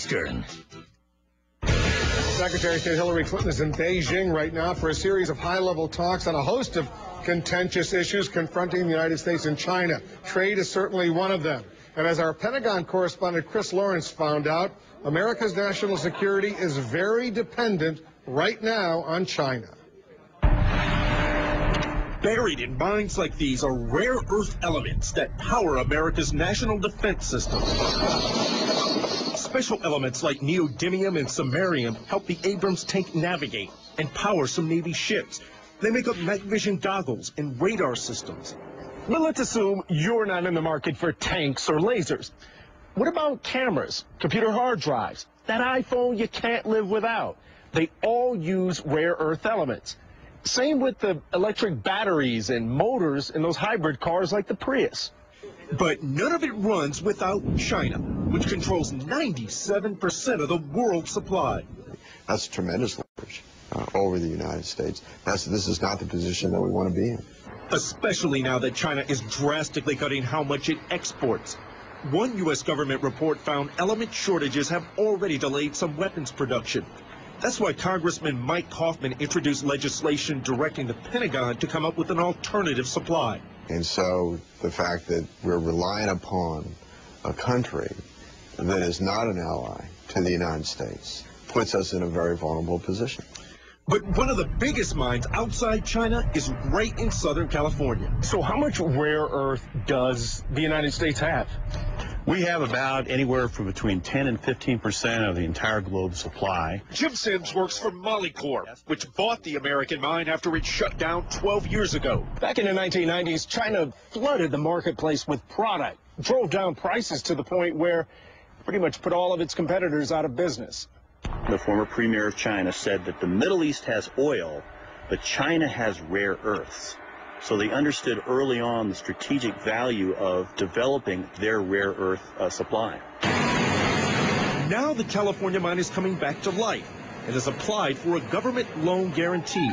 Eastern. Secretary of State Hillary Clinton is in Beijing right now for a series of high-level talks on a host of contentious issues confronting the United States and China. Trade is certainly one of them. And as our Pentagon correspondent Chris Lawrence found out, America's national security is very dependent right now on China. Buried in mines like these are rare earth elements that power America's national defense system. Special elements like neodymium and samarium help the Abrams tank navigate and power some Navy ships. They make up night vision goggles and radar systems. But let's assume you're not in the market for tanks or lasers. What about cameras, computer hard drives, that iPhone you can't live without? They all use rare earth elements. Same with the electric batteries and motors in those hybrid cars like the Prius. But none of it runs without China, which controls 97% of the world's supply. That's tremendous leverage over the United States. This is not the position that we want to be in. Especially now that China is drastically cutting how much it exports. One U.S. government report found element shortages have already delayed some weapons production. That's why Congressman Mike Coffman introduced legislation directing the Pentagon to come up with an alternative supply. And so the fact that we're relying upon a country that is not an ally to the United States puts us in a very vulnerable position. But one of the biggest mines outside China is right in Southern California. So how much rare earth does the United States have? We have about anywhere from between 10 and 15% of the entire globe's supply. Jim Sims works for Molycorp, which bought the American mine after it shut down 12 years ago. Back in the 1990s, China flooded the marketplace with product, drove down prices to the point where pretty much put all of its competitors out of business. The former premier of China said that the Middle East has oil, but China has rare earths. So they understood early on the strategic value of developing their rare earth supply. Now the California mine is coming back to life and has applied for a government loan guarantee.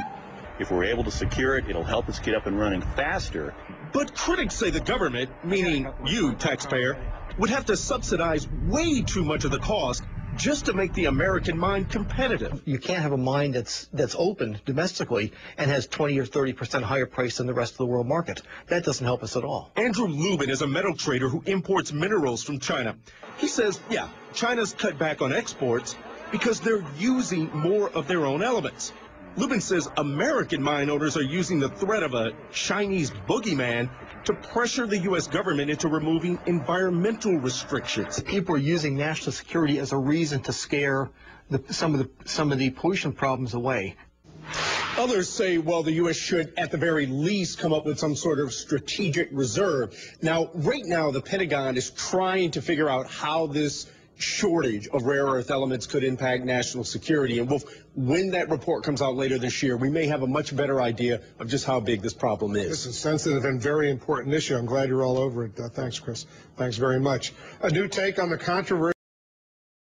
If we're able to secure it, it'll help us get up and running faster. But critics say the government, meaning you, taxpayer, would have to subsidize way too much of the cost just to make the American mine competitive. You can't have a mine that's open domestically and has 20 or 30% higher price than the rest of the world market. That doesn't help us at all. Andrew Lubin is a metal trader who imports minerals from China. He says, yeah, China's cut back on exports because they're using more of their own elements. Lubin says American mine owners are using the threat of a Chinese boogeyman to pressure the U.S. government into removing environmental restrictions. People are using national security as a reason to scare some of the pollution problems away. Others say, well, the U.S. should, at the very least, come up with some sort of strategic reserve. Now, right now, the Pentagon is trying to figure out how this shortage of rare earth elements could impact national security. And when that report comes out later this year, we may have a much better idea of just how big this problem is. This is a sensitive and very important issue. I'm glad you're all over it. Thanks, Chris. Thanks very much. A new take on the controversy.